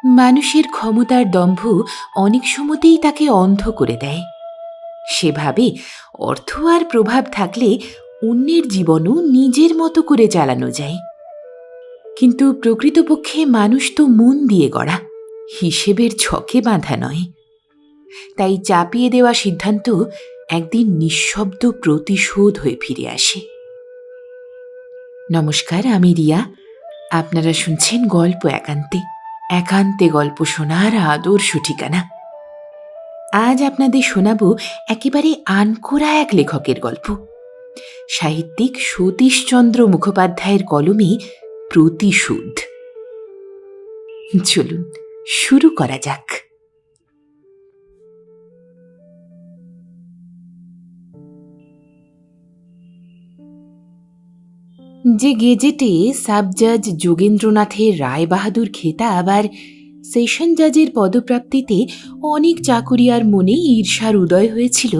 মানুষের ক্ষমতার দম্ভ অনেক সময়তেই তাকে অন্ধ করে দেয়। সেভাবে অর্থ আর প্রভাব থাকলে অন্যের জীবনও নিজের মতো করে চালানো যায়। কিন্তু প্রকৃতপক্ষে মানুষ তো মন দিয়ে গড়া, হিসেবের ছকে বাঁধা নয়। তাই চাপিয়ে দেওয়া সিদ্ধান্ত একদিন নিঃশব্দ প্রতিশোধ হয়ে ফিরে আসে। নমস্কার, আমি রিয়া। আপনারা শুনছেন গল্প একান্তে। একান্তে গল্প শোনার আদর্শ ঠিকানা। আজ আপনাদের শোনাব একেবারে আনকোড়া এক লেখকের গল্প। সাহিত্যিক সতীশচন্দ্র মুখোপাধ্যায়ের কলমে প্রতিশোধ। চলুন শুরু করা যাক। যে গেজেটে সাব জাজ যোগেন্দ্রনাথের রায়বাহাদুর খেতাব আর সেশন জাজের পদপ্রাপ্তিতে অনেক চাকুরিয়ার মনে ঈর্ষার উদয় হয়েছিল,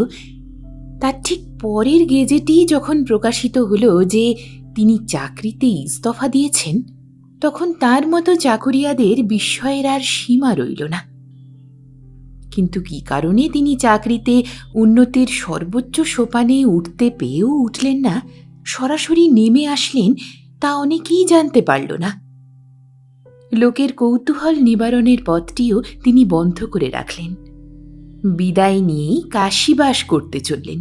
তার ঠিক পরের গেজেটেই যখন প্রকাশিত হলো যে তিনি চাকরিতে ইস্তফা দিয়েছেন, তখন তার মতো চাকুরিয়াদের বিস্ময়ের আর সীমা রইল না। কিন্তু কী কারণে তিনি চাকরিতে উন্নতির সর্বোচ্চ সোপানে উঠতে পেয়েও উঠলেন না, সরাসরি নেমে আসলেন, তা অনেকেই জানতে পারল না। লোকের কৌতূহল নিবারণের পথটিও তিনি বন্ধ করে রাখলেন। বিদায় নিয়েই কাশীবাস করতে চললেন।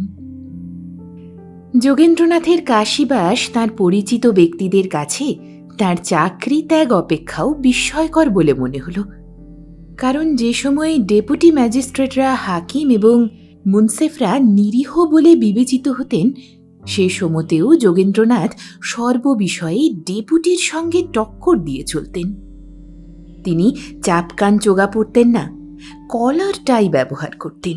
যোগেন্দ্রনাথের কাশীবাস তাঁর পরিচিত ব্যক্তিদের কাছে তাঁর চাকরি ত্যাগ অপেক্ষাও বিস্ময়কর বলে মনে হল। কারণ যে সময়ে ডেপুটি ম্যাজিস্ট্রেটরা হাকিম এবং মুন্সেফরা নিরীহ বলে বিবেচিত হতেন, সে সময়তেও যোগেন্দ্রনাথ সর্ববিষয়ে ডেপুটির সঙ্গে টক্কর দিয়ে চলতেন। তিনি চাপকান চোগা পরতেন না, কলার টাই ব্যবহার করতেন।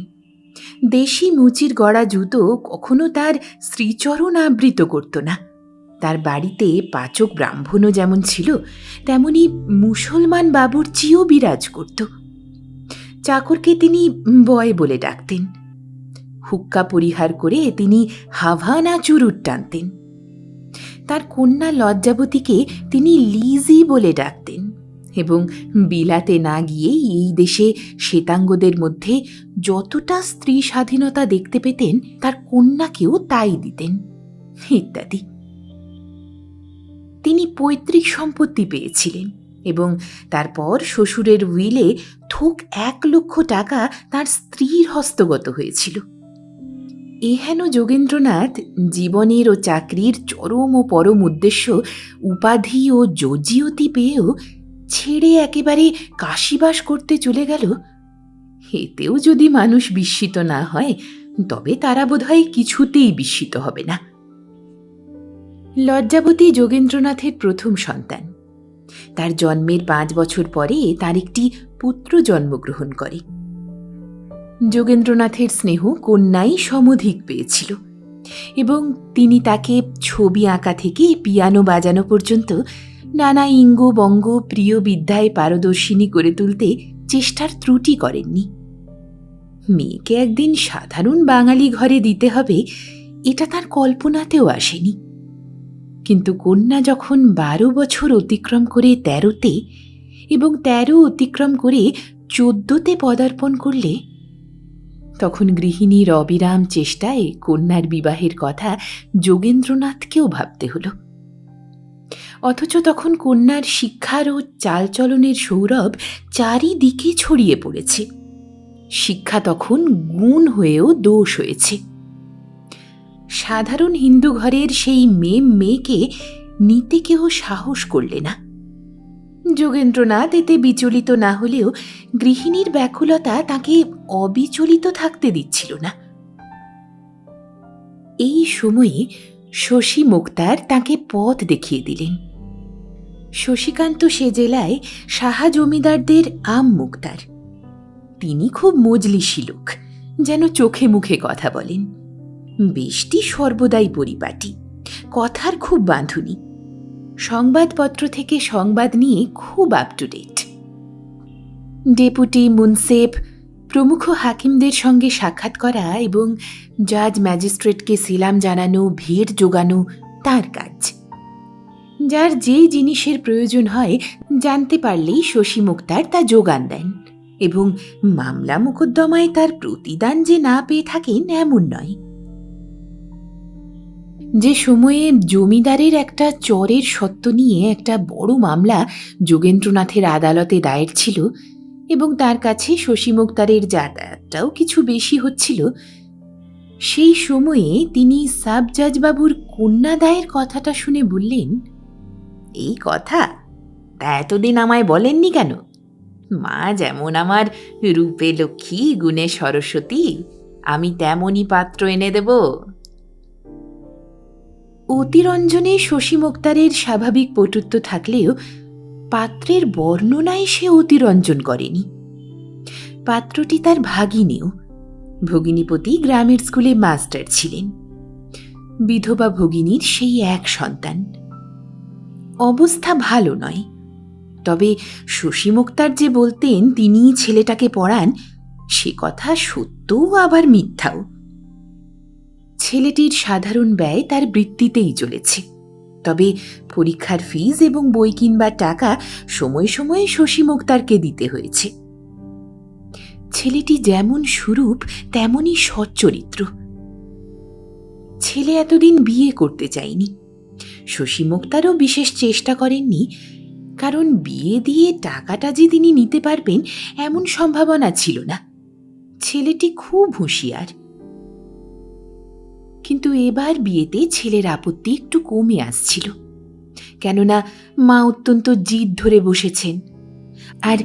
দেশি মুচির গড়া জুতো কখনো তার শ্রীচরণ আবৃত করত না। তার বাড়িতে পাচক ব্রাহ্মণও যেমন ছিল, তেমনি মুসলমান বাবুর্চিও বিরাজ করত। চাকরকে তিনি বয় বলে ডাকতেন। হুক্কা পরিহার করে তিনি হাভানা চুরুট টানতেন। তার কন্যা লজ্জাবতীকে তিনি লিজি বলে ডাকতেন এবং বিলাতে না গিয়েই এই দেশে শ্বেতাঙ্গদের মধ্যে যতটা স্ত্রী স্বাধীনতা দেখতে পেতেন, তার কন্যাকেও তাই দিতেন, ইত্যাদি। তিনি পৈতৃক সম্পত্তি পেয়েছিলেন এবং তারপর শ্বশুরের উইলে থোক 1,00,000 টাকা তার স্ত্রীর হস্তগত হয়েছিল। এহেন যোগেন্দ্রনাথ জীবনের ও চাকরির চরম ও পরম উদ্দেশ্য উপাধি ও যজিয়তি পেয়েও ছেড়ে একেবারে কাশীবাস করতে চলে গেল। এতেও যদি মানুষ বিস্মিত না হয়, তবে তারা বোধহয় কিছুতেই বিস্মিত হবে না। লজ্জাবতী যোগেন্দ্রনাথের প্রথম সন্তান। তার জন্মের 5 বছর পরে তার একটি পুত্র জন্মগ্রহণ করে। যোগেন্দ্রনাথের স্নেহ কন্যাই সমধিক পেয়েছিল এবং তিনি তাকে ছবি আঁকা থেকে পিয়ানো বাজানো পর্যন্ত নানা ইঙ্গ বঙ্গ প্রিয় বিদ্যায় পারদর্শিনী করে তুলতে চেষ্টার ত্রুটি করেননি। মেয়েকে একদিন সাধারণ বাঙালি ঘরে দিতে হবে, এটা তার কল্পনাতেও আসেনি। কিন্তু কন্যা যখন 12 বছর অতিক্রম করে 13তে এবং 13 অতিক্রম করে 14তে পদার্পণ করলে, তখন গৃহিণীর অবিরাম চেষ্টায় কন্যার বিবাহের কথা যোগেন্দ্রনাথকেও ভাবতে হল। অথচ তখন কন্যার শিক্ষার ও চালচলনের সৌরভ চারিদিকে ছড়িয়ে পড়েছে। শিক্ষা তখন গুণ হয়েও দোষ হয়েছে। সাধারণ হিন্দু ঘরের সেই মেয়েকে নিতে কেউ সাহস করলে না। যোগেন্দ্রনাথ এতে বিচলিত না হলেও গৃহিণীর ব্যাকুলতা তাকে অবিচলিত থাকতে দিচ্ছিল না। এই সময়ে শশী মুক্তার তাকে পথ দেখিয়ে দিলেন। শশীকান্ত সে জেলায় সাহা জমিদারদের আম মুক্তার। তিনি খুব মজলিশি লোক, যেন চোখে মুখে কথা বলেন। বেশটি সর্বদাই পরিপাটি, কথার খুব বাঁধুনি। সংবাদপত্র থেকে সংবাদ নিয়ে খুব আপ টু ডেট। ডেপুটি, মুন্সেফ প্রমুখ হাকিমদের সঙ্গে সাক্ষাৎ করা এবং জাজ ম্যাজিস্ট্রেটকে সেলাম জানানো, ভিড় জোগানো তার কাজ। যার যে জিনিসের প্রয়োজন হয় জানতে পারলেই শশী মুক্তার তা যোগান দেন, এবং মামলা মোকদ্দমায় তার প্রতিদান যে না পেয়ে থাকেন এমন নয়। যে সময়ে জমিদারের একটা চরের সত্ত্ব নিয়ে একটা বড় মামলা যোগেন্দ্রনাথের আদালতে দায়ের ছিল, এবং তার কাছে শশী মুক্তারের যাতায়াতটাও কিছু বেশি হচ্ছিল, সেই সময়ে তিনি সাব জাজবাবুর কন্যা দায়ের কথাটা শুনে বললেন, এই কথা তা এতদিন আমায় বলেননি কেন? মা যেমন আমার রূপে লক্ষ্মী, গুণে সরস্বতী, আমি তেমনই পাত্র এনে দেব। অতিরঞ্জনে শশী মুক্তারের স্বাভাবিক পটুত্ব থাকলেও পাত্রের বর্ণনায় সে অতিরঞ্জন করেনি। পাত্রটি তার ভাগিনীও। ভগিনীপতি গ্রামের স্কুলে মাস্টার ছিলেন। বিধবা ভগিনীর সেই এক সন্তান। অবস্থা ভালো নয়, তবে শশী মুক্তার যে বলতেন তিনিই ছেলেটাকে পড়ান, সে কথা সত্যও আবার মিথ্যাও। ছেলেটির সাধারণ ব্যয় তার বৃত্তিতেই চলেছে, তবে পরীক্ষার ফিজ এবং বই কিনবার টাকা সময়ে সময়ে শশী মুক্তারকে দিতে হয়েছে। ছেলেটি যেমন স্বরূপ তেমনই সচ্চরিত্র। ছেলে এতদিন বিয়ে করতে চায়নি। শশী মুক্তারও বিশেষ চেষ্টা করেননি, কারণ বিয়ে দিয়ে টাকাটা যে তিনি নিতে পারবেন এমন সম্ভাবনা ছিল না। ছেলেটি খুব হুঁশিয়ার। কিন্তু এবার বিয়েতে ছেলের আপত্তি একটু কমে আসছিল, কেননা মা অত্যন্ত জিদ ধরে বসেছেন, আর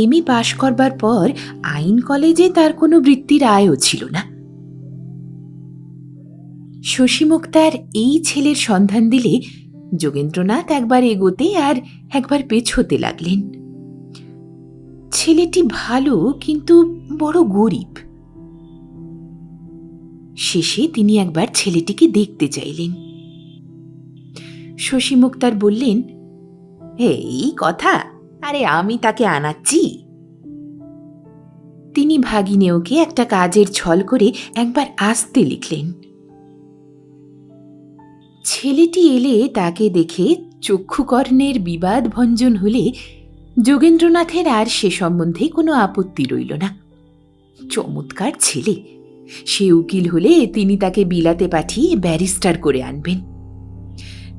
এমএ পাশ করবার পর আইন কলেজে তার কোনো বৃত্তির আয়ও ছিল না। শশী মুক্তার এই ছেলের সন্ধান দিলে যোগেন্দ্রনাথ একবার এগোতে আর একবার পেছোতে লাগলেন। ছেলেটি ভালো, কিন্তু বড় গরিব। শেষে তিনি একবার ছেলেটিকে দেখতে চাইলেন। শশী মুক্তার বললেন, এই কথা, আরে আমি তাকে আনাচ্ছি। তিনি ভাগিনেওকে একটা কাজের ছল করে একবার আসতে লিখলেন। ছেলেটি এলে তাকে দেখে চক্ষুকর্ণের বিবাদ ভঞ্জন হলে যোগেন্দ্রনাথের আর সে সম্বন্ধে কোনো আপত্তি রইল না। চমৎকার ছেলে, সে উকিল হলে তিনি তাকে বিলাতে পাঠিয়ে ব্যারিস্টার করে আনবেন।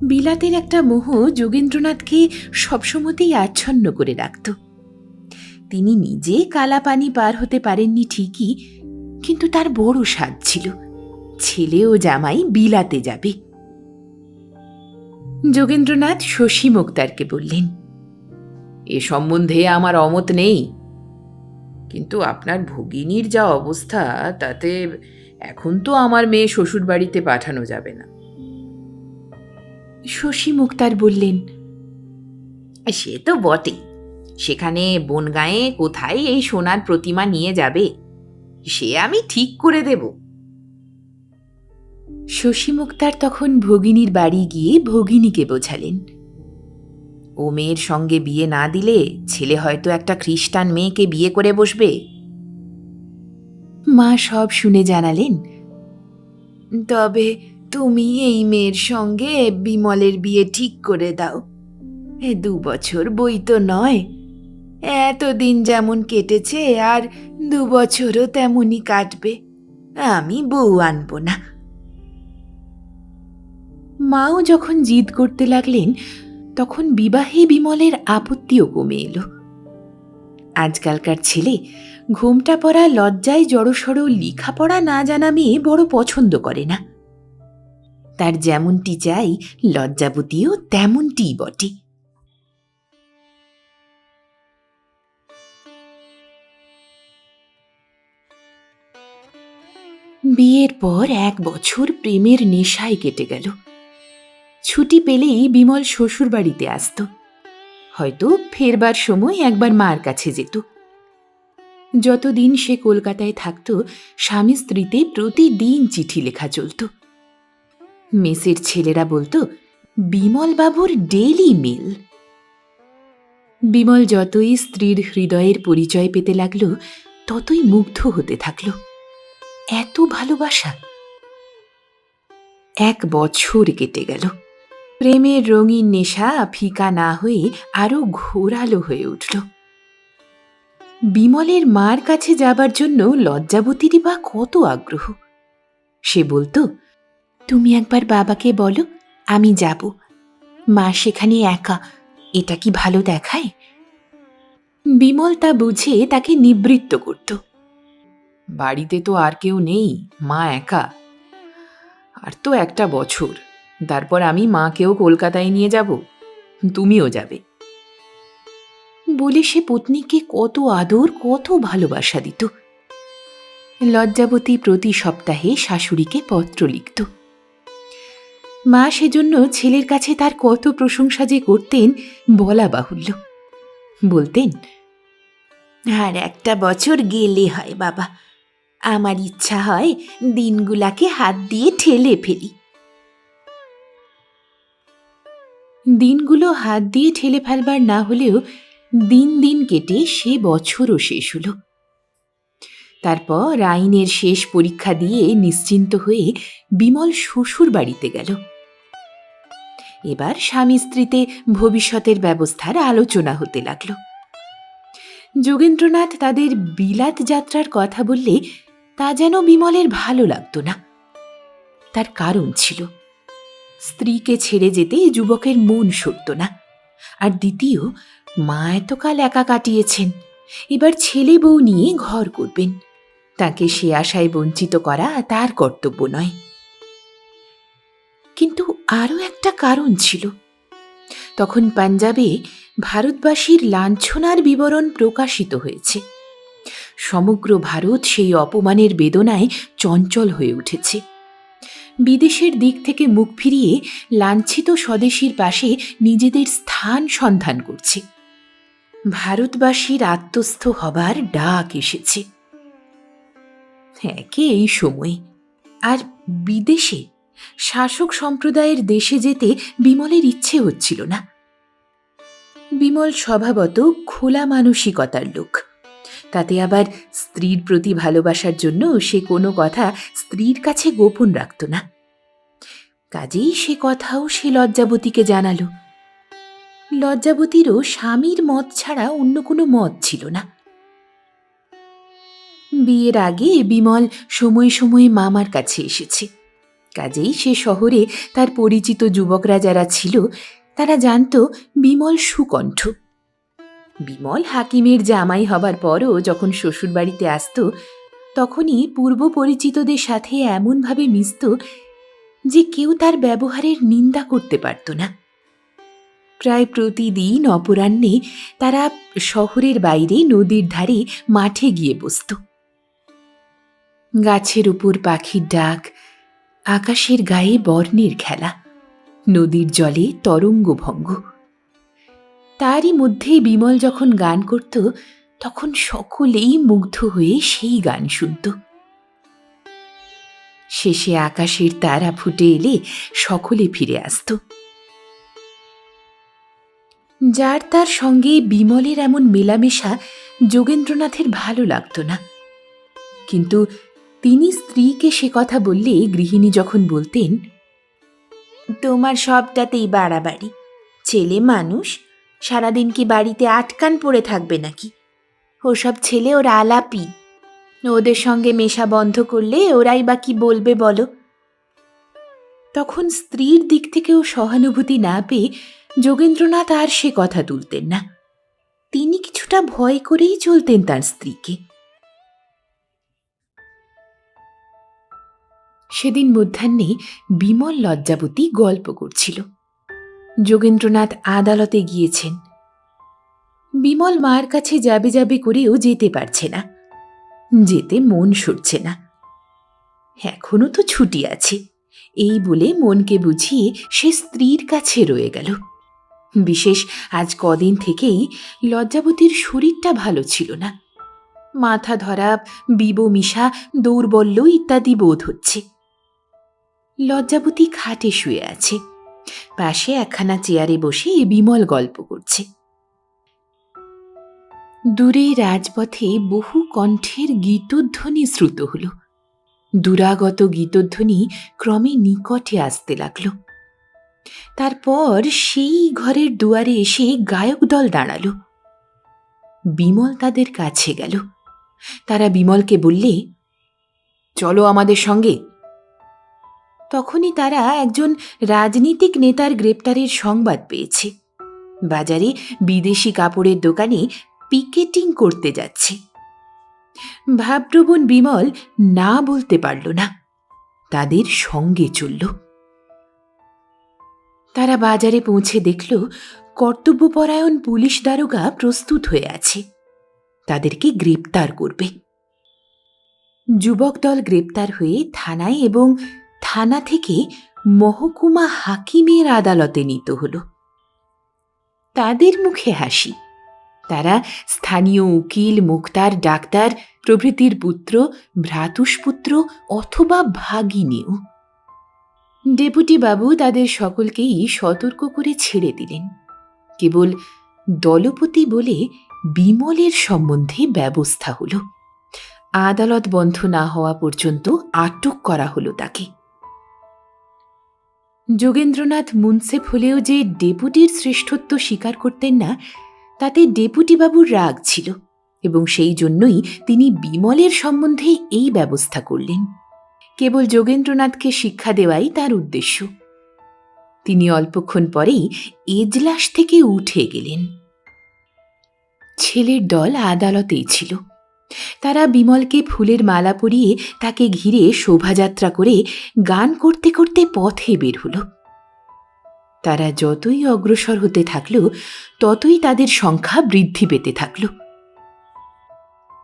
বিলাতের একটা মোহ যোগেন্দ্রনাথকে সবসময়তেই আচ্ছন্ন করে রাখত। তিনি নিজে কালাপানি পার হতে পারেননি ঠিকই, কিন্তু তার বড় সাধ ছিল ছেলে ও জামাই বিলাতে যাবে। যোগেন্দ্রনাথ শশী মুক্তারকে বললেন, এ সম্বন্ধে আমার অমত নেই, কিন্তু আপনার ভগিনীর যা অবস্থা তাতে এখন তো আমার মেয়ে শ্বশুর বাড়িতে পাঠানো যাবে না। শশী মুক্তার বললেন, সে তো বটেই, সেখানে বনগাঁয়ে কোথায় এই সোনার প্রতিমা নিয়ে যাবে সে আমি ঠিক করে দেব। শশী মুক্তার তখন ভগিনীর বাড়ি গিয়ে ভগিনীকে বোঝালেন, ও মেয়ের সঙ্গে বিয়ে না দিলে ছেলে হয়তো একটা খ্রিস্টান মেয়েকে বিয়ে করে বসবে। মা সব শুনে জানালেন, তবে তুমি এই মেয়ের সঙ্গে বিমলের বিয়ে ঠিক করে দাও। 2 বছর বই তো নয়, এতদিন যেমন কেটেছে আর 2 বছরও তেমনই কাটবে। আমি বউ আনব না। মাও যখন জিদ করতে লাগলেন, তখন বিবাহে বিমলের আপত্তিও কমে এলো। আজকালকার ছেলে ঘোমটা পরা লজ্জায় জড়সড় লেখাপড়া না জানা মেয়ে বড় পছন্দ করে না। তার যেমনটি চাই লজ্জাবতীও তেমনটিই বটে। বিয়ের পর 1 বছর প্রেমের নেশায় কেটে গেল। ছুটি পেলেই বিমল শ্বশুর বাড়িতে আসত, হয়তো ফেরবার সময় একবার মার কাছে যেত। যতদিন সে কলকাতায় থাকত, স্বামী স্ত্রীতে প্রতিদিন চিঠি লেখা চলত। মেসের ছেলেরা বলতো, বিমল বাবুর ডেইলি মেল। বিমল যতই স্ত্রীর হৃদয়ের পরিচয় পেতে লাগল, ততই মুগ্ধ হতে থাকল। এত ভালোবাসা! 1 বছর কেটে গেল। প্রেমের রঙিন নেশা ফিকা না হয়ে আরো ঘোরালো হয়ে উঠল। বিমলের মার কাছে যাবার জন্য লজ্জাবতীরই বা কত আগ্রহ। সে বলতো, তুমি একবার বাবাকে বলো আমি যাব, মা সেখানে একা, এটা কি ভালো দেখায়? বিমল তা বুঝে তাকে নিবৃত্ত করত। বাড়িতে তো আর কেউ নেই, মা একা, আর তো একটা বছর, তারপর আমি মাকেও কলকাতায় নিয়ে যাব, তুমিও যাবে বলে সে পত্নীকে কত আদর কত ভালোবাসা দিত। লজ্জাবতী প্রতি সপ্তাহে শাশুড়িকে পত্র লিখত। মা সেজন্য ছেলের কাছে তার কত প্রশংসা যে করতেন বলা বাহুল্য। বলতেন, আর একটা বছর গেলে হয় বাবা, আমার ইচ্ছা হয় দিনগুলাকে হাত দিয়ে ঠেলে ফেলি। দিনগুলো হাত দিয়ে ঠেলে ফেলবার না হলেও দিন দিন কেটে সে বছরও শেষ হল। তারপর আইনের শেষ পরীক্ষা দিয়ে নিশ্চিন্ত হয়ে বিমল শ্বশুর বাড়িতে গেল। এবার স্বামী স্ত্রীতে ভবিষ্যতের ব্যবস্থার আলোচনা হতে লাগল। যোগেন্দ্রনাথ তাদের বিলাত যাত্রার কথা বললে তা যেন বিমলের ভালো লাগতো না। তার কারণ ছিল, স্ত্রীকে ছেড়ে যেতে যুবকের মন সরত না, আর দ্বিতীয়, মা এতকাল একা কাটিয়েছেন, এবার ছেলে বউ নিয়ে ঘর করবেন, তাকে সে আশায় বঞ্চিত করা তার কর্তব্য নয়। কিন্তু আরও একটা কারণ ছিল। তখন পাঞ্জাবে ভারতবাসীর লাঞ্ছনার বিবরণ প্রকাশিত হয়েছে। সমগ্র ভারত সেই অপমানের বেদনায় চঞ্চল হয়ে উঠেছে। বিদেশের দিক থেকে মুখ ফিরিয়ে লাঞ্ছিত স্বদেশীর পাশে নিজেদের স্থান সন্ধান করছে। ভারতবাসীর আত্মস্থ হবার ডাক এসেছে। একে এই সময় আর বিদেশে শাসক সম্প্রদায়ের দেশে যেতে বিমলের ইচ্ছে হচ্ছিল না। বিমল স্বভাবত খোলা মানসিকতার লোক, তাতে আবার স্ত্রীর প্রতি ভালোবাসার জন্য সে কোনো কথা স্ত্রীর কাছে গোপন রাখত না। কাজেই সে কথাও সে লজ্জাবতীকে জানালো। লজ্জাবতীরও স্বামীর মত ছাড়া অন্য কোনো মত ছিল না। বিয়ের আগে বিমল সময়ে সময়ে মামার কাছে এসেছে, কাজেই সে শহরে তার পরিচিত যুবকরা যারা ছিল তারা জানত বিমল সুকণ্ঠ। বিমল হাকিমের জামাই হবার পরও যখন শ্বশুরবাড়িতে আসত, তখনই পূর্ব পরিচিতদের সাথে এমনভাবে মিশত যে কেউ তার ব্যবহারের নিন্দা করতে পারত না। প্রায় প্রতিদিন অপরাহ্নে তারা শহরের বাইরে নদীর ধারে মাঠে গিয়ে বসত। গাছের উপর পাখির ডাক, আকাশের গায়ে বর্ণের খেলা, নদীর জলে তরঙ্গভঙ্গ। তারই মধ্যে বিমল যখন গান করত, তখন সকলেই মুগ্ধ হয়ে সেই গান শুনত। শেষে আকাশের তারা ফুটে এলে সকলে ফিরে আসত। যার তার সঙ্গে বিমলের এমন মেলামেশা যোগেন্দ্রনাথের ভালো লাগত না, কিন্তু তিনি স্ত্রীকে সে কথা বললে গৃহিণী যখন বলতেন, তোমার সবটাতেই বাড়াবাড়ি, ছেলে মানুষ, সারাদিন কি বাড়িতে আটকান পড়ে থাকবে নাকি? ওসব ছেলে ওর আলাপি, ওদের সঙ্গে মেশা বন্ধ করলে ওরাই বা কি বলবে বলো? তখন স্ত্রীর দিক থেকেও সহানুভূতি না পেয়ে যোগেন্দ্রনাথ আর সে কথা তুলতেন না। তিনি কিছুটা ভয় করেই চলতেন তার স্ত্রীকে। সেদিন মধ্যাহ্নে বিমল লজ্জাবতী গল্প করছিল। যোগেন্দ্রনাথ আদালতে গিয়েছেন। বিমল মার কাছে যাবে যাবে করেও যেতে পারছে না, যেতে মন সরছে না। এখনো তো ছুটি আছে, এই বলে মনকে বুঝিয়ে সে স্ত্রীর কাছে রয়ে গেল। বিশেষ আজ কদিন থেকেই লজ্জাবতীর শরীরটা ভালো ছিল না। মাথা ধরা, বিবমিশা, দৌর্বল্য ইত্যাদি বোধ হচ্ছে। লজ্জাবতী খাটে শুয়ে আছে, পাশে একখানা চেয়ারে বসে বিমল গল্প করছে। দূরে রাজপথে বহু কণ্ঠের গীতধ্বনি শ্রুত হল। দুরাগত গীতধ্বনি ক্রমে নিকটে আসতে লাগল। তারপর সেই ঘরের দুয়ারে এসে গায়ক দল দাঁড়ালো। বিমল তাদের কাছে গেল। তারা বিমলকে বললে, চলো আমাদের সঙ্গে। তখনই তারা একজন রাজনীতিক নেতার গ্রেপ্তারের সংবাদ পেয়েছে। বাজারে বিদেশি কাপড়ের দোকানে পিকেটিং করতে যাচ্ছে। ভাবপ্রবণ বিমল না বলতে পারল না, তাদের সঙ্গে চলল। তারা বাজারে পৌঁছে দেখল কর্তব্যপরায়ণ পুলিশ দারোগা প্রস্তুত হয়ে আছে, তাদেরকে গ্রেপ্তার করবে। যুবক দল গ্রেপ্তার হয়ে থানায় এবং থানা থেকে মহকুমা হাকিমের আদালতে নিত হল। তাদের মুখে হাসি। তারা স্থানীয় উকিল, মুক্তার, ডাক্তার প্রভৃতির পুত্র, ভ্রাতুষ্পুত্র অথবা ভাগিনীও। ডেপুটি বাবু তাদের সকলকেই সতর্ক করে ছেড়ে দিলেন। কেবল দলপতি বলে বিমলের সম্বন্ধে ব্যবস্থা হল। আদালত বন্ধ না হওয়া পর্যন্ত আটক করা হলো তাকে। যোগেন্দ্রনাথ মুন্সেফ হলেও যে ডেপুটির শ্রেষ্ঠত্ব স্বীকার করতেন না, তাতে ডেপুটি বাবুর রাগ ছিল এবং সেই জন্যই তিনি বিমলের সম্বন্ধে এই ব্যবস্থা করলেন। কেবল যোগেন্দ্রনাথকে শিক্ষা দেওয়াই তার উদ্দেশ্য। তিনি অল্পক্ষণ পরেই এজলাস থেকে উঠে গেলেন। ছেলের দল আদালতেই ছিল। তারা বিমলকে ফুলের মালা পরিয়ে তাকে ঘিরে শোভাযাত্রা করে গান করতে করতে পথে বের হল। তারা যতই অগ্রসর হতে থাকল, ততই তাদের সংখ্যা বৃদ্ধি পেতে থাকল।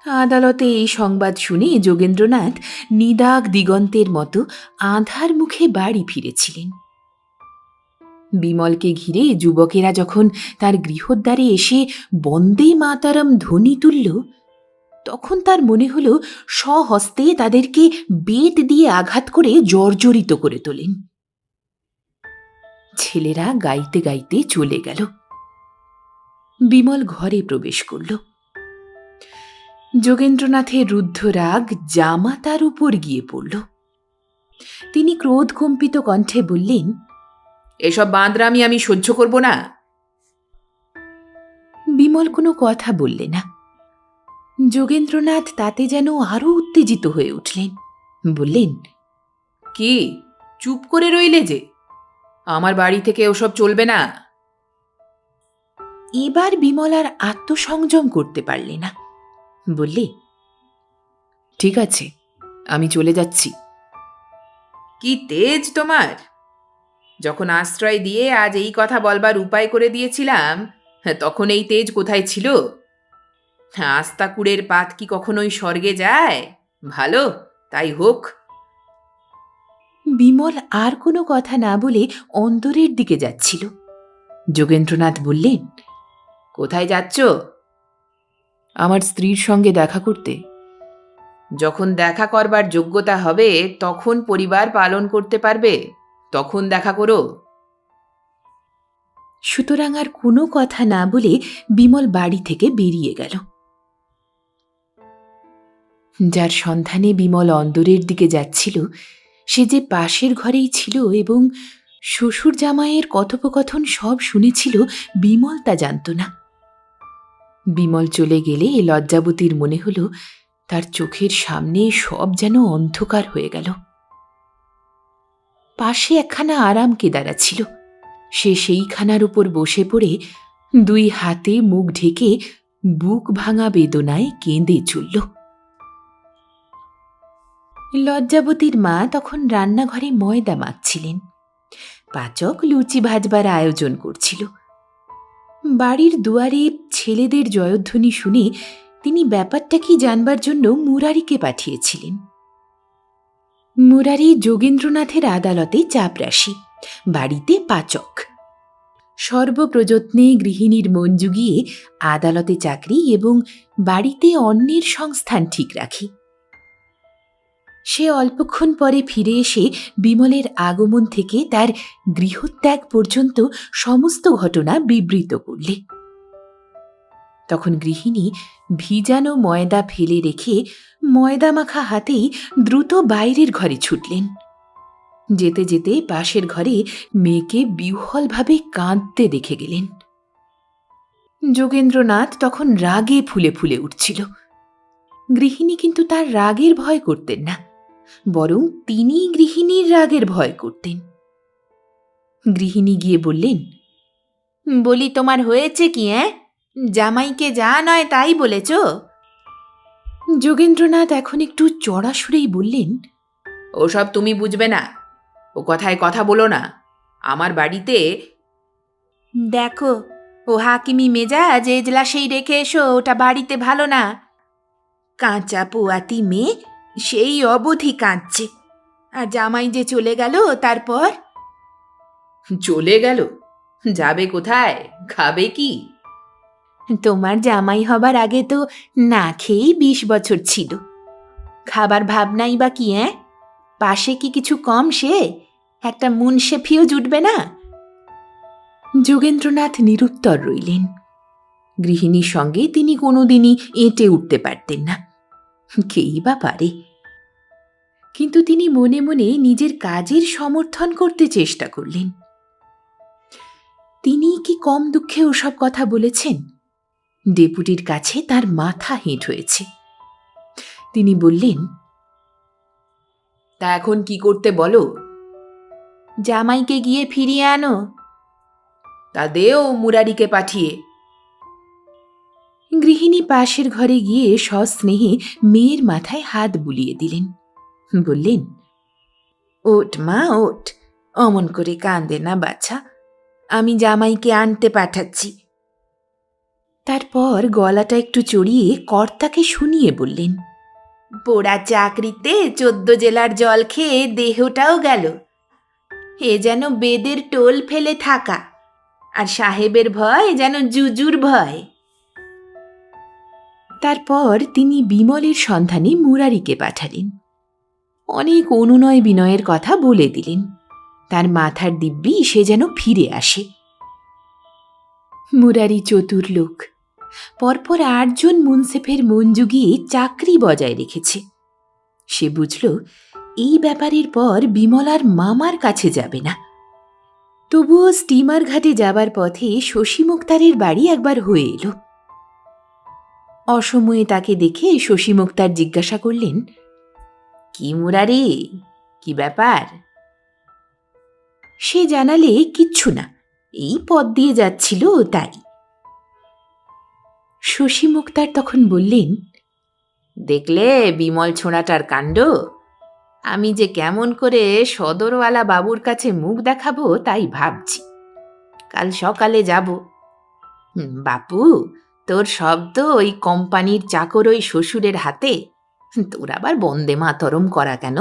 আদালতে এই সংবাদ শুনে যোগেন্দ্রনাথ নিদাগ দিগন্তের মতো আঁধার মুখে বাড়ি ফিরেছিলেন। বিমলকে ঘিরে যুবকেরা যখন তার গৃহদ্বারে এসে বন্দে মাতারম ধ্বনি তুলল, তখন তার মনে হল স্বহস্তে তাদেরকে বেত দিয়ে আঘাত করে জর্জরিত করে তোলেন। ছেলেরা গাইতে গাইতে চলে গেল। বিমল ঘরে প্রবেশ করল। যোগেন্দ্রনাথের রুদ্ধ রাগ জামাতার উপর গিয়ে পড়ল। তিনি ক্রোধকম্পিত কণ্ঠে বললেন, এসব বাঁদরামি আমি সহ্য করব না। বিমল কোনো কথা বললে না। যোগেন্দ্রনাথ তাতে যেন আরো উত্তেজিত হয়ে উঠলেন। বললেন, কি চুপ করে রইলে যে? আমার বাড়ি থেকে ওসব চলবে না। এবার বিমল আর আত্মসংযম করতে পারলে না। বললে, ঠিক আছে, আমি চলে যাচ্ছি। কি তেজ তোমার! যখন আশ্রয় দিয়ে আজ এই কথা বলবার উপায় করে দিয়েছিলাম, তখন এই তেজ কোথায় ছিল? আস্তা কুড়ের পাত কি কখনোই স্বর্গে যায়? ভালো, তাই হোক। বিমল আর কোনো কথা না বলে অন্তরের দিকে যাচ্ছিল। যোগেন্দ্রনাথ বললেন, কোথায় যাচ্ছ? আমার স্ত্রীর সঙ্গে দেখা করতে। যখন দেখা করবার যোগ্যতা হবে তখন পরিবার পালন করতে পারবে, তখন দেখা করো। সুতরাং আর কোনো কথা না বলে বিমল বাড়ি থেকে বেরিয়ে গেল। যার সন্ধানে বিমল অন্দরের দিকে যাচ্ছিল, সে যে পাশের ঘরেই ছিল এবং শ্বশুর জামাইয়ের কথোপকথন সব শুনেছিল, বিমল তা জানত না। বিমল চলে গেলে লজ্জাবতীর মনে হল তার চোখের সামনে সব যেন অন্ধকার হয়ে গেল। পাশে একখানা আরাম কেদারা ছিল। সে সেইখানার উপর বসে পড়ে দুই হাতে মুখ ঢেকে বুক ভাঙা বেদনায় কেঁদে চলল। লজ্জাবতীর মা তখন রান্নাঘরে ময়দা মাখছিলেন। পাচক লুচি ভাজবার আয়োজন করছিল। বাড়ির দুয়ারে ছেলেদের জয়ধ্বনি শুনে তিনি ব্যাপারটা কি জানবার জন্য মুরারিকে পাঠিয়েছিলেন। মুরারি যোগেন্দ্রনাথের আদালতে চাপরাশি, বাড়িতে পাচক। সর্বপ্রযত্নে গৃহিণীর মন জুগিয়ে আদালতে চাকরি এবং বাড়িতে অন্যের সংস্থান ঠিক রাখি। সে অল্পক্ষণ পরে ফিরে এসে বিমলের আগমন থেকে তার গৃহত্যাগ পর্যন্ত সমস্ত ঘটনা বিবৃত করলে। তখন গৃহিণী ভিজানো ময়দা ফেলে রেখে ময়দা মাখা হাতেই দ্রুত বাইরের ঘরে ছুটলেন। যেতে যেতে পাশের ঘরে মেয়েকে বিহ্বলভাবে কাঁদতে দেখে গেলেন। যোগেন্দ্রনাথ তখন রাগে ফুলে ফুলে উঠছিল। গৃহিণী কিন্তু তার রাগের ভয় করতেন না, বরং তিনি গৃহিণীর রাগের ভয় করতেন। গৃহিণী গিয়ে বললেন, বলি তোমার হয়েছে কি? জামাইকে যা নয় তাই বলেছ? যোগেন্দ্রনাথ এখন একটু চড়া সুরেই বললেন, ওসব তুমি বুঝবে না, ও কথায় কথা বলো না। আমার বাড়িতে দেখো, ও হাকিমি মেজাজ এজলাসেই রেখে এসো, ওটা বাড়িতে ভালো না। কাঁচা পোয়াতি মেয়ে সেই অবধি কাঁদছে, আর জামাই যে চলে গেল তারপর। চলে গেল? যাবে কোথায়? খাবে কি? তোমার জামাই হবার আগে তো না খেয়েই 20 বছর ছিল। খাবার ভাবনাই বা কি? পাশে কি কিছু কম? সে একটা মুনশেফিও জুটবে না? যোগেন্দ্রনাথ নিরুত্তর রইলেন। গৃহিণীর সঙ্গে তিনি কোনোদিনই এঁটে উঠতে পারতেন না, কেই বা পারে। কিন্তু তিনি মনে মনে নিজের কাজের সমর্থন করতে চেষ্টা করলেন। তিনি কি কম দুঃখে ওসব কথা বলেছেন? ডেপুটির কাছে তার মাথা হেঁট হয়েছে। তিনি বললেন, তা এখন কি করতে বলো? জামাইকে গিয়ে ফিরিয়ে আনো। তা দেও মুরারিকে পাঠিয়ে। গৃহিণী পাশের ঘরে গিয়ে সস্নেহে মেয়ের মাথায় হাত বুলিয়ে দিলেন। বললেন, ওঠ মা, ওঠ, অমন করে কাঁদে না বাছা, আমি জামাইকে আনতে পাঠাচ্ছি। তারপর গলাটা একটু চড়িয়ে কর্তাকে শুনিয়ে বললেন, পোড়া চাকরিতে 14 জেলার জল খেয়ে দেহটাও গেল। এ যেন বেদের টোল ফেলে থাকা, আর সাহেবের ভয় যেন জুজুর ভয়। তারপর তিনি বিমলের সন্ধানে মুরারিকে পাঠালেন। অনেক অনুনয় বিনয়ের কথা বলে দিলেন, তার মাথার দিব্যি সে যেন ফিরে আসে। মুরারি চতুর লোক, পরপর 8 জন মুন্সেফের মন জুগিয়ে চাকরি বজায় রেখেছে। সে বুঝল এই ব্যাপারের পর বিমলার মামার কাছে যাবে না। তবুও স্টিমার ঘাটে যাবার পথে শশী মুক্তারের বাড়ি একবার হয়ে এলো। অসময়ে তাকে দেখে শশী মুক্তার জিজ্ঞাসা করলেন, কি মুরারি, কি ব্যাপার? সে জানালে কিচ্ছু না, এই পথ দিয়ে যাচ্ছিল তাই। শশী মুক্তার তখন বললেন, দেখলে বিমল ছোঁড়াটার কাণ্ড? আমি যে কেমন করে সদরওয়ালা বাবুর কাছে মুখ দেখাবো তাই ভাবছি। কাল সকালে যাব। বাপু, তোর শব্দ ওই কোম্পানির চাকর ওই শ্বশুরের হাতে, তোর আবার বন্দে মাতরম করা কেন?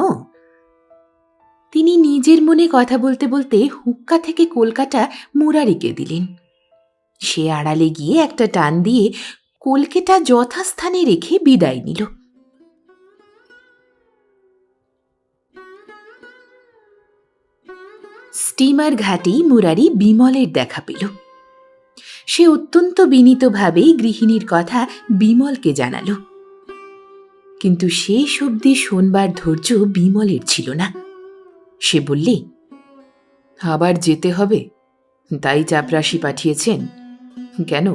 তিনি নিজের মনে কথা বলতে বলতে হুক্কা থেকে কলকাটা মুরারিকে দিলেন। সে আড়ালে গিয়ে একটা টান দিয়ে কলকেটা যথাস্থানে রেখে বিদায় নিল। স্টিমার ঘাটেই মুরারি বিমলের দেখা পেল। সে অত্যন্ত বিনীতভাবে গৃহিণীর কথা বিমলকে জানালো, কিন্তু শেষ অবধি শোনবার ধৈর্য বিমলের ছিল না। সে বললে, আবার যেতে হবে, তাই চাপরাশি পাঠিয়েছেন? কেন,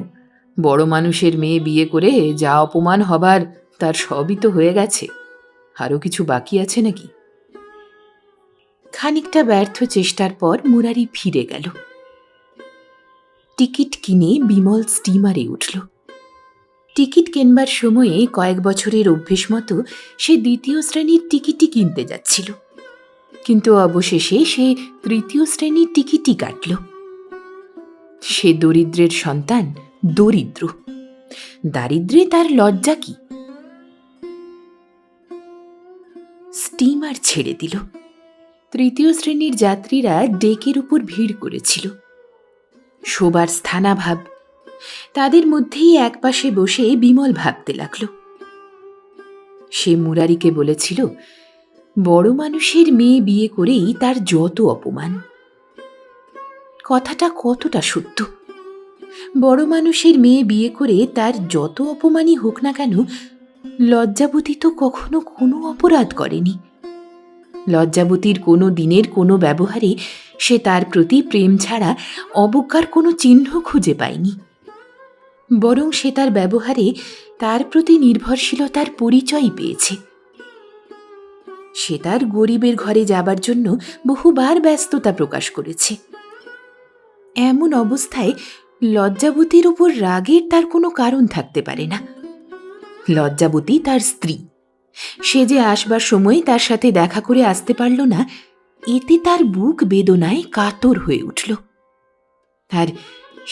বড় মানুষের মেয়ে বিয়ে করে যা অপমান হবার তার সবই তো হয়ে গেছে, আরও কিছু বাকি আছে নাকি? খানিকটা ব্যর্থ চেষ্টার পর মুরারি ফিরে গেল। টিকিট কিনে বিমল স্টিমারে উঠল। টিকিট কেনবার সময়ে কয়েক বছরের অভ্যেস মতো সে 2য় শ্রেণীর টিকিটই কিনতে যাচ্ছিল, কিন্তু অবশেষে সে 3য় শ্রেণীর টিকিটই কাটল। সে দরিদ্রের সন্তান, দরিদ্র, দারিদ্রে তার লজ্জা কি? স্টিমার ছেড়ে দিল। 3য় শ্রেণীর যাত্রীরা ডেকের উপর ভিড় করেছিল। শোবার স্থানাভাব, তাদের মধ্যেই একপাশে বসে বিমল ভাবতে লাগল। সে মুরারিকে বলেছিল, বড় মানুষের মেয়ে বিয়ে করেই তার যত অপমান। কথাটা কতটা সত্য? বড় মানুষের মেয়ে বিয়ে করে তার যত অপমানই হোক না কেন, লজ্জাবতী তো কখনো কোনো অপরাধ করেনি। লজ্জাবতীর কোনো দিনের কোনো ব্যবহারে সে তার প্রতি প্রেম ছাড়া অবজ্ঞার কোনো চিহ্ন খুঁজে পায়নি, বরং সে তার ব্যবহারে তার প্রতি নির্ভরশীলতার পরিচয় পেয়েছে। সে তার গরিবের ঘরে যাবার জন্য বহুবার ব্যস্ততা প্রকাশ করেছে। এমন অবস্থায় লজ্জাবতীর উপর রাগের তার কোনো কারণ থাকতে পারে না। লজ্জাবতী তার স্ত্রী, সে যে আসবার সময় তার সাথে দেখা করে আসতে পারল না, এতে তার বুক বেদনায় কাতর হয়ে উঠল। আর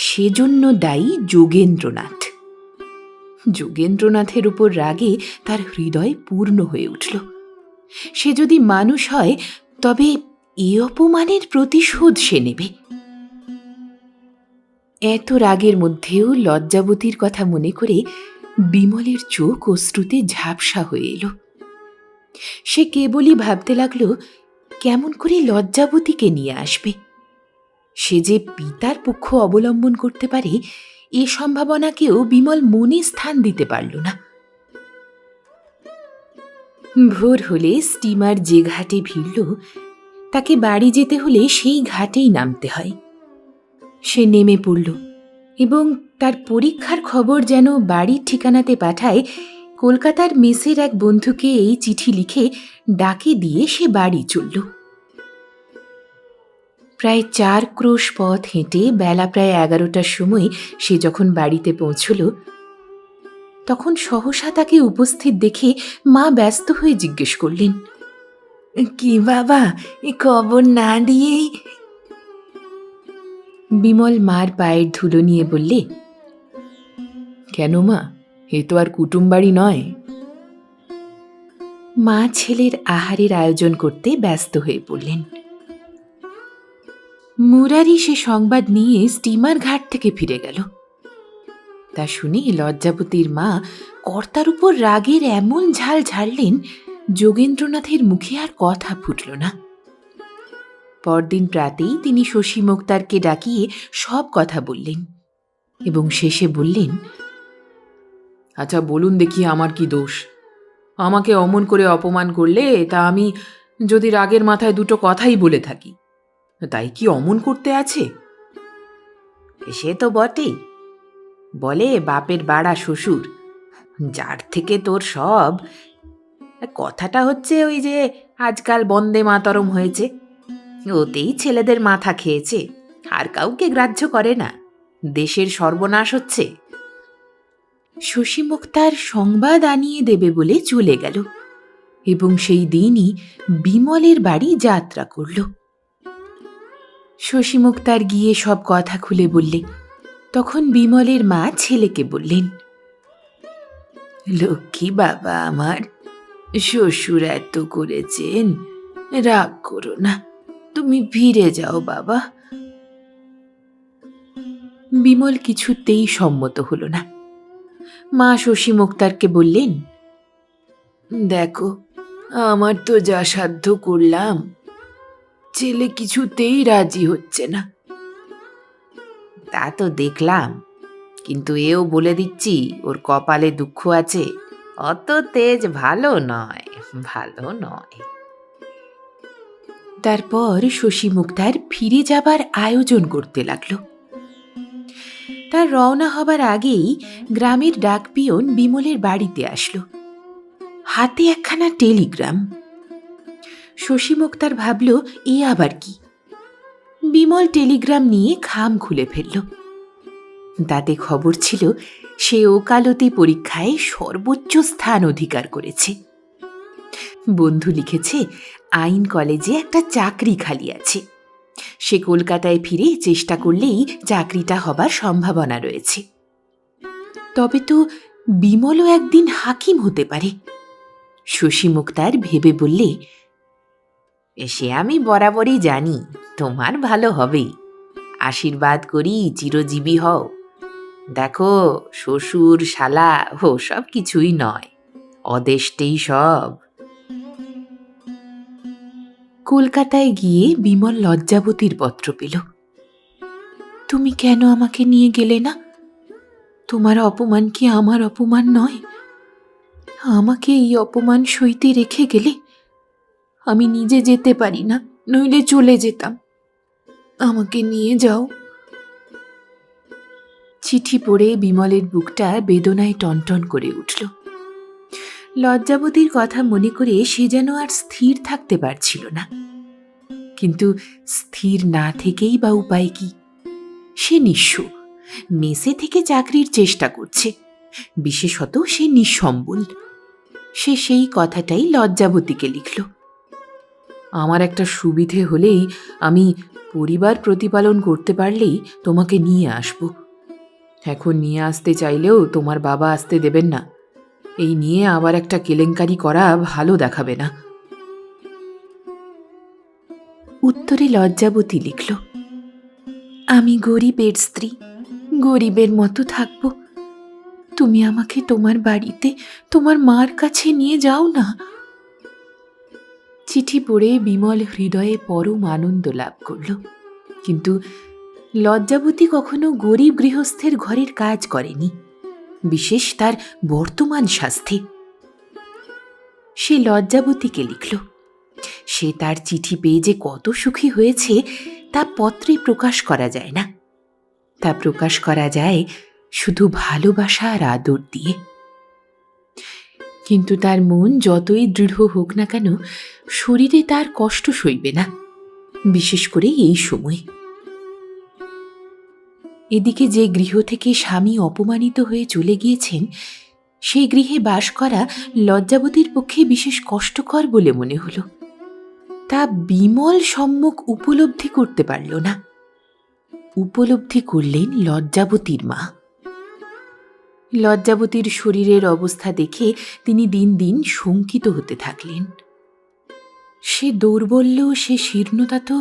সেজন্য দায়ী যোগেন্দ্রনাথ। যোগেন্দ্রনাথের উপর রাগে তার হৃদয় পূর্ণ হয়ে উঠল। সে যদি মানুষ হয় তবে এ অপমানের প্রতিশোধ সে নেবে। এত রাগের মধ্যেও লজ্জাবতীর কথা মনে করে বিমলের চোখ অশ্রুতে ঝাপসা হয়ে এলো। সে কেবলই ভাবতে লাগল কেমন করে লজ্জাবতীকে নিয়ে আসবে। সে যে পিতার পক্ষ অবলম্বন করতে পারে এ সম্ভাবনাকেও বিমল মনে স্থান দিতে পারল না। ভোর হলে স্টিমার যে ঘাটে ভিড়ল তাকে বাড়ি যেতে হলে সেই ঘাটেই নামতে হয়। সে নেমে পড়ল এবং তার পরীক্ষার খবর যেন বাড়ির ঠিকানাতে পাঠায় কলকাতার মেসের এক বন্ধুকে এই চিঠি লিখে ডাকে দিয়ে সে বাড়ি চলল। প্রায় 4 ক্রোশ পথ হেঁটে বেলা প্রায় 11টার সময় সে যখন বাড়িতে পৌঁছল, তখন সহসা তাকে উপস্থিত দেখে মা ব্যস্ত হয়ে জিজ্ঞেস করলেন, কি বাবা, এ খবর না দিয়েই? বিমল মার পায়ের ধুলো নিয়ে বললে, কেন মা, এ তো আর কুটুম বাড়ি নয়। মা ছেলের আহারের আয়োজন করতে ব্যস্ত হয়ে পড়লেন। মুরারি সে সংবাদ নিয়ে স্টিমার ঘাট থেকে ফিরে গেল। তা শুনে লজ্জাবতীর মা কর্তার উপর রাগের এমন ঝাল ঝাড়লেন, যোগেন্দ্রনাথের মুখে আর কথা ফুটল না। পরদিন প্রাতেই তিনি শশী মুক্তারকে ডাকিয়ে সব কথা বললেন এবং শেষে বললেন, আচ্ছা বলুন দেখি আমার কি দোষ? আমাকে অমন করে অপমান করলে তা আমি যদি রাগের মাথায় দুটো কথাই বলে থাকি, তাই কি অমন করতে আছে? সে তো বটেই, বলে বাপের বাড়া শ্বশুর, যার থেকে তোর সব। কথাটা হচ্ছে ওই যে আজকাল বন্দে মাতরম হয়েছে, ওতেই ছেলেদের মাথা খেয়েছে, আর কাউকে গ্রাহ্য করে না, দেশের সর্বনাশ হচ্ছে। শশী মুক্তার সংবাদ আনিয়ে দেবে বলে চলে গেল এবং সেই দিনই বিমলের বাড়ি যাত্রা করল। শশী মুক্তার গিয়ে সব কথা খুলে বললে। তখন বিমলের মা ছেলেকে বললেন, লক্ষ্মী বাবা আমার, শ্বশুর এত করেছেন, রাগ করো না, তুমি ফিরে যাও বাবা। বিমল কিছুতেই সম্মত হল না। মা শশী মুক্তারকে বললেন, দেখো, আমার তো যা সাধ্য করলাম, ছেলে কিছুতেই রাজি হচ্ছে না। তা তো দেখলাম, কিন্তু এও বলে দিচ্ছি ওর কপালে দুঃখ আছে, অত তেজ ভালো নয়, ভালো নয়। তারপর শশী মুক্তার ফিরে যাবার আয়োজন করতে লাগলো। তার রওনা হবার আগেই গ্রামের ডাকপিয়ন বিমলের বাড়িতে আসলো, হাতে একখানা টেলিগ্রাম। শশী মুক্তার ভাবল এ আবার কি। বিমল টেলিগ্রাম নিয়ে খাম খুলে ফেলল। তাতে খবর ছিল সে ওকালতি পরীক্ষায় সর্বোচ্চ স্থান অধিকার করেছে। বন্ধু লিখেছে আইন কলেজে একটা চাকরি খালি আছে, সে কলকাতায় ফিরে চেষ্টা করলেই চাকরিটা হবার সম্ভাবনা রয়েছে। তবে তো বিমলও একদিন হাকিম হতে পারে। শশী মুক্তার ভেবে বললে, সে আমি বরাবরই জানি তোমার ভালো হবেই, আশীর্বাদ করি চিরজীবী হও। দেখো, শ্বশুর শালা ও সব কিছুই নয়, অদেষ্টেই সব। কলকাতায় গিয়ে বিমল লজ্জাবতীর পত্র পেল। তুমি কেন আমাকে নিয়ে গেলে না? তোমার অপমান কি আমার অপমান নয়? আমাকে এই অপমান সইতে রেখে গেলে? আমি নিজে যেতে পারি না, নইলে চলে যেতাম। আমাকে নিয়ে যাও। চিঠি পড়ে বিমলের বুকটা বেদনায় টনটন করে উঠল। লজ্জাবতীর কথা মনে করে সে যেন আর স্থির থাকতে পারছিল না। কিন্তু স্থির না থেকেই বা উপায় কি? সে নিঃস্ব, মেসে থেকে চাকরির চেষ্টা করছে, বিশেষত সে নিঃসম্বল। সে সেই কথাটাই লজ্জাবতীকে লিখল। আমার একটা সুবিধে হলেই, আমি পরিবার প্রতিপালন করতে পারলেই তোমাকে নিয়ে আসব। এখন নিয়ে আসতে চাইলেও তোমার বাবা আসতে দেবেন না। এই নিয়ে আবার একটা কেলেঙ্কারি করা ভালো দেখাবে না। উত্তরে লজ্জাবতী লিখল, আমি গরিবের স্ত্রী, গরিবের মতো থাকব। তুমি আমাকে তোমার বাড়িতে তোমার মার কাছে নিয়ে যাও না। চিঠি পড়ে বিমল হৃদয়ে পরম আনন্দ লাভ করল। কিন্তু লজ্জাবতী কখনো গরিব গৃহস্থের ঘরের কাজ করেনি, বিশেষ তার বর্তমান স্বাস্থ্যে। সে লজ্জাবতীকে লিখল। সে তার চিঠি পেয়ে যে কত সুখী হয়েছে তা পত্রে প্রকাশ করা যায় না। তা প্রকাশ করা যায় শুধু ভালোবাসা আর আদর দিয়ে। কিন্তু তার মন যতই দৃঢ় হোক না কেন, শরীরে তার কষ্ট সইবে না, বিশেষ করে এই সময়। এদিকে যে গৃহ থেকে স্বামী অপমানিত হয়ে চলে গিয়েছেন, সেই গৃহে বাস করা লজ্জাবতীর পক্ষে বিশেষ কষ্টকর বলে মনে হল। তা বিমল সম্মুখ উপলব্ধি করতে পারল না। উপলব্ধি করলেন লজ্জাবতীর মা। লজ্জাবতীর শরীরের অবস্থা দেখে তিনি দিন দিন শঙ্কিত হতে থাকলেন। সে দৌর্বল্য, সে শীর্ণতা তো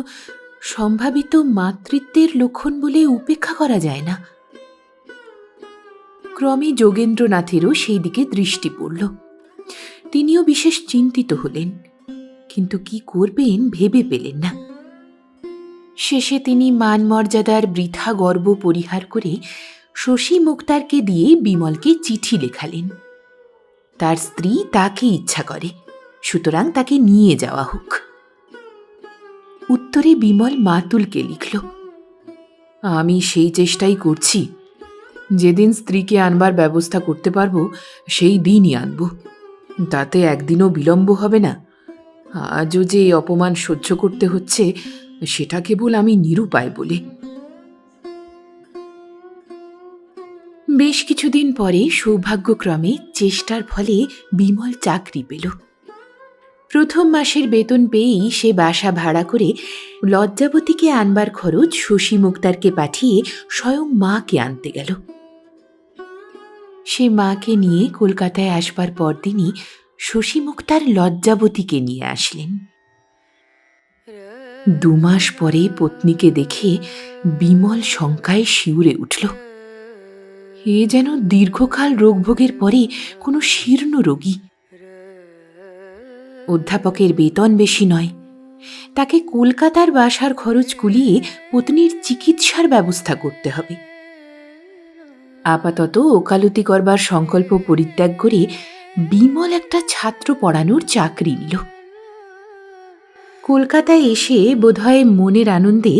সম্ভাবিত মাতৃত্বের লক্ষণ বলে উপেক্ষা করা যায় না। ক্রমে যোগেন্দ্রনাথেরও সেই দিকে দৃষ্টি পড়ল। তিনিও বিশেষ চিন্তিত হলেন, কিন্তু কি করবেন ভেবে পেলেন না। শেষে তিনি মান মর্যাদার বৃথা গর্ব পরিহার করে শশী মুক্তারকে দিয়ে বিমলকে চিঠি লেখালেন। তার স্ত্রী তাকে ইচ্ছা করে, সুতরাং তাকে নিয়ে যাওয়া হোক। উত্তরে বিমল মাতুলকে লিখল, আমি সেই চেষ্টাই করছি। যেদিন স্ত্রীকে আনবার ব্যবস্থা করতে পারবো সেই দিনই আনব। তাতে একদিনও বিলম্ব হবে না। আজও যে এই অপমান সহ্য করতে হচ্ছে, সেটা কেবল আমি নিরুপায় বলে। বেশ কিছুদিন পরে সৌভাগ্যক্রমে চেষ্টার ফলে বিমল চাকরি পেল। প্রথম মাসের বেতন পেয়েই সে বাসা ভাড়া করে লজ্জাবতীকে আনবার খরচ শশী মুক্তারকে পাঠিয়ে স্বয়ং মাকে আনতে গেল। সে মাকে নিয়ে কলকাতায় আসবার পরদিনই শশী মুক্তার লজ্জাবতীকে নিয়ে আসলেন। 2 মাস পরে পত্নীকে দেখে বিমল শঙ্কায় শিউরে উঠল। এ যেন দীর্ঘকাল রোগভোগের পরে কোনো শীর্ণ রোগী। অধ্যাপকের বেতন বেশি নয়, তাকে কলকাতার বাসার খরচ কুলিয়ে পত্নীর চিকিৎসার ব্যবস্থা করতে হবে। আপাতত ওকালতি করবার সংকল্প পরিত্যাগ করে বিমল একটা ছাত্র পড়ানোর চাকরি নিল। কলকাতায় এসে বোধহয় মনের আনন্দে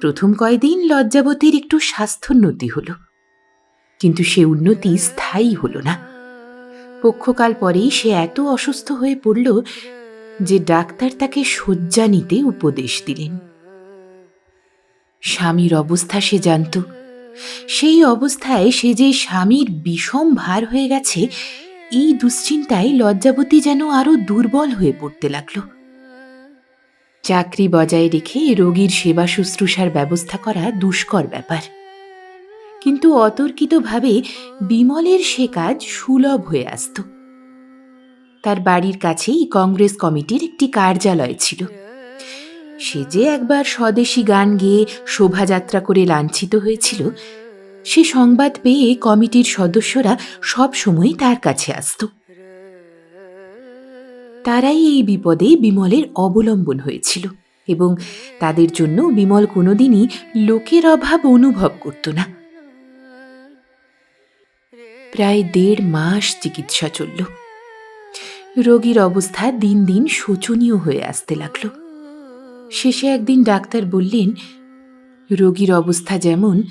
প্রথম কয়দিন লজ্জাবতীর একটু স্বাস্থ্যোন্নতি হল, কিন্তু সে উন্নতি স্থায়ী হল না। পক্ষকাল পরেই সে এত অসুস্থ হয়ে পড়ল যে ডাক্তার তাকে শয্যা নিতে উপদেশ দিলেন। স্বামীর অবস্থা সে জানত। সেই অবস্থায় সে যে স্বামীর বিষম ভার হয়ে গেছে, এই দুশ্চিন্তায় লজ্জাবতী যেন আরো দুর্বল হয়ে পড়তে লাগল। চাকরি বজায় রেখে রোগীর সেবা শুশ্রূষার ব্যবস্থা করা দুষ্কর ব্যাপার, কিন্তু অতর্কিতভাবে বিমলের সে কাজ সুলভ হয়ে আসত। তার বাড়ির কাছেই কংগ্রেস কমিটির একটি কার্যালয় ছিল। সে যে একবার স্বদেশী গান গেয়ে শোভাযাত্রা করে লাঞ্ছিত হয়েছিল, সে সংবাদ পেয়ে কমিটির সদস্যরা সব সময় তার কাছে আসত। তারাই এই বিপদে বিমলের অবলম্বন হয়েছিল এবং তাদের জন্য বিমল কোনোদিনই লোকের অভাব অনুভব করত না। প্রায় 1.5 মাস চিকিৎসা চলল। রোগীর অবস্থা দিন দিন শোচনীয় হয়ে আসতে লাগল। শেষে একদিন ডাক্তার বললেন, রোগীর অবস্থা যেমন,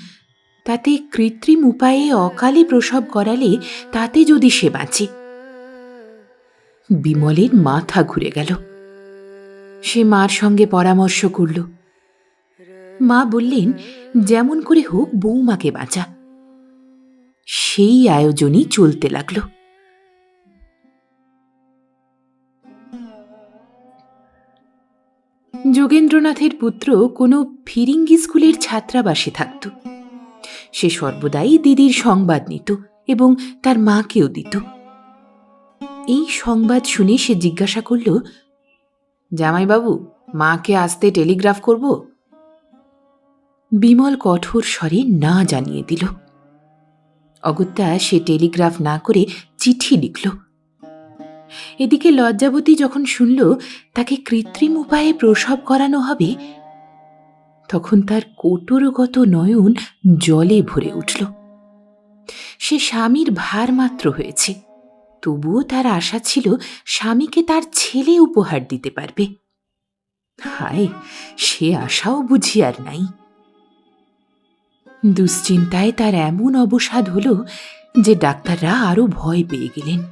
তাতে কৃত্রিম উপায়ে অকালে প্রসব করালে তাতে যদি সে বাঁচে। বিমলের মাথা ঘুরে গেল। সে মার সঙ্গে পরামর্শ করল। মা বললেন, যেমন করে হোক বৌমাকে বাঁচা। সেই আয়োজনই চলতে লাগল। যোগেন্দ্রনাথের পুত্র কোনো ফিরিঙ্গি স্কুলের ছাত্রাবাসে থাকত। সে সর্বদাই দিদির সংবাদ নিত এবং তার মাকেও দিত। এই সংবাদ শুনে সে জিজ্ঞাসা করল, জামাইবাবু, মাকে আসতে টেলিগ্রাফ করব? বিমল কঠোর স্বরে না জানিয়ে দিল। অগত্যা সে টেলিগ্রাফ না করে চিঠি লিখল। এদিকে লজ্জাবতী যখন শুনল তাকে কৃত্রিম উপায়ে প্রসব করানো হবে, তখন তার কোটরগত নয়ন জলে ভরে উঠল। সে স্বামীর ভার মাত্র হয়েছে, তবুও তার আশা ছিল স্বামীকে তার ছেলে উপহার দিতে পারবে। হায়, সে আশাও বুঝি আর নাই। দুশ্চিন্তায় তার এমন অবসাদ হল যে ডাক্তাররা আরো ভয় পেয়ে গেলেন।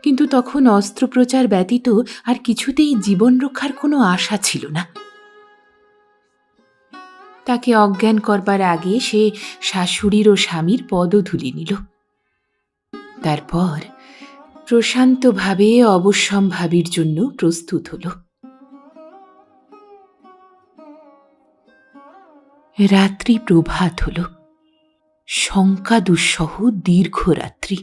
কিন্তু তখন অস্ত্রোপচার ব্যতীত আর কিছুতেই জীবন রক্ষার কোনো আশা ছিল না। তাকে অজ্ঞান করবার আগে সে শাশুড়ির ও স্বামীর পদধূলি নিল। তারপর প্রশান্তভাবে অবশ্যম্ভাবীর জন্য প্রস্তুত হল। রাত্রি প্রভাত হল। শঙ্কা দুঃসহ দীর্ঘ রাত্রি।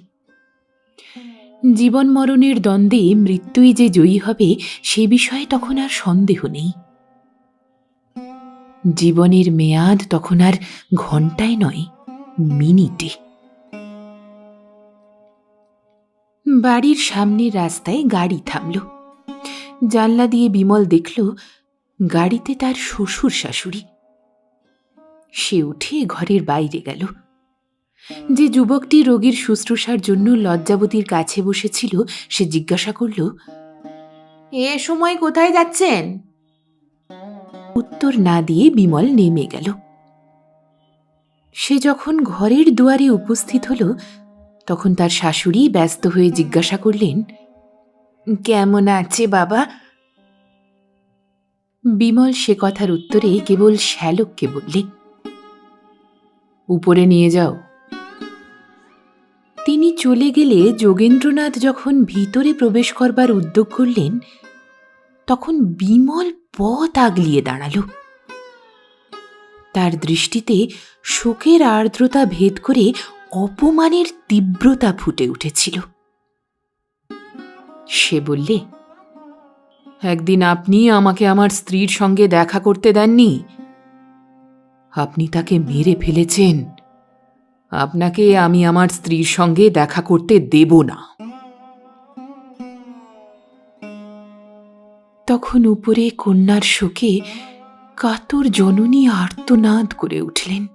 জীবন মরণের দ্বন্দ্বে মৃত্যুই যে জয়ী হবে সে বিষয়ে তখন আর সন্দেহ নেই। জীবনের মেয়াদ তখন আর ঘণ্টায় নয়, মিনিটে। বাড়ির সামনের রাস্তায় গাড়ি থামল। জানলা দিয়ে বিমল দেখল গাড়িতে তার শ্বশুর শাশুড়ি। সে উঠে ঘরের বাইরে গেল। যে যুবকটি রোগীর শুশ্রূষার জন্য লজ্জাবতীর কাছে বসেছিল সে জিজ্ঞাসা করল, এ সময় কোথায় যাচ্ছেন? উত্তর না দিয়ে বিমল নেমে গেল। সে যখন ঘরের দুয়ারে উপস্থিত হল তখন তার শাশুড়ি ব্যস্ত হয়ে জিজ্ঞাসা করলেন, কেমন আছে বাবা? বিমল সে কথার উত্তরে কেবল শ্যালককে বললে, উপরে নিয়ে যাও। তিনি চলে গেলে যোগেন্দ্রনাথ যখন ভিতরে প্রবেশ করবার উদ্যোগ করলেন তখন বিমল পথ আগলিয়ে দাঁড়াল। তার দৃষ্টিতে শোকের আর্দ্রতা ভেদ করে অপমানের তীব্রতা ফুটে উঠেছিল। সে বললে, একদিন আপনি আমাকে আমার স্ত্রীর সঙ্গে দেখা করতে দেননি। আপনি তাকে মেরে ফেলেছেন। আপনাকে আমি আমার স্ত্রীর সঙ্গে দেখা করতে দেব না। তখন উপরে কন্যার শোকে কাতর জননী আর্তনাদ করে উঠলেন।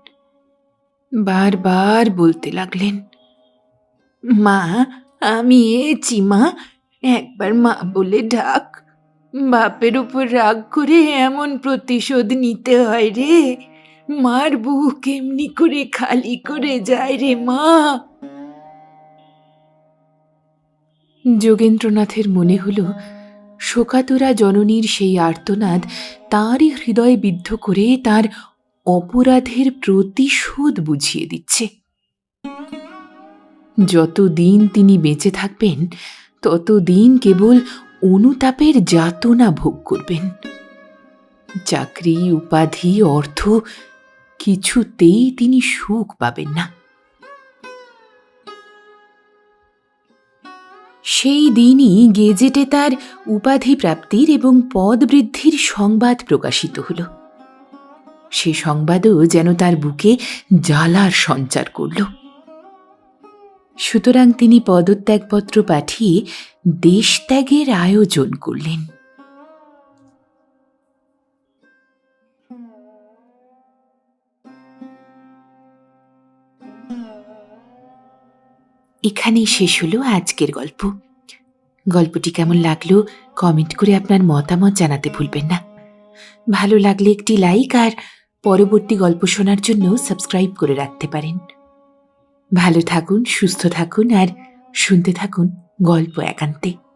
বারবার বলতে লাগলেন, মা, আমি এছি মা, একবার মা বলে ডাক। বাপের উপর রাগ করে এমন প্রতিশোধ নিতে হয় রে। মার বুক এমনি করে খালি করে যায় রে মা। যোগেন্দ্রনাথের মনে হল শোকাতুরা জননীর সেই আর্তনাদ তাঁরই হৃদয় বিদ্ধ করে তার অপরাধের প্রতিশোধ বুঝিয়ে দিচ্ছে। যতদিন তিনি বেঁচে থাকবেন ততদিন কেবল অনুতাপের যাতনা ভোগ করবেন। চাকরি, উপাধি, অর্থ কিছুতেই তিনি সুখ পাবেন না। সেই দিনই গেজেটে তার উপাধি প্রাপ্তির এবং পদ বৃদ্ধির সংবাদ প্রকাশিত হল। সে সংবাদও যেন তার বুকে জ্বালার সঞ্চার করল। সুতরাং তিনি পদত্যাগপত্র পাঠিয়ে দেশত্যাগের আয়োজন করলেন। এখানেই শেষ হলো আজকের গল্প। গল্পটি কেমন লাগলো কমেন্ট করে আপনার মতামত জানাতে ভুলবেন না। ভালো লাগলে একটি লাইক আর পরবর্তী গল্প শোনার জন্য সাবস্ক্রাইব করে রাখতে পারেন। ভালো থাকুন, সুস্থ থাকুন আর শুনতে থাকুন গল্প একান্তে।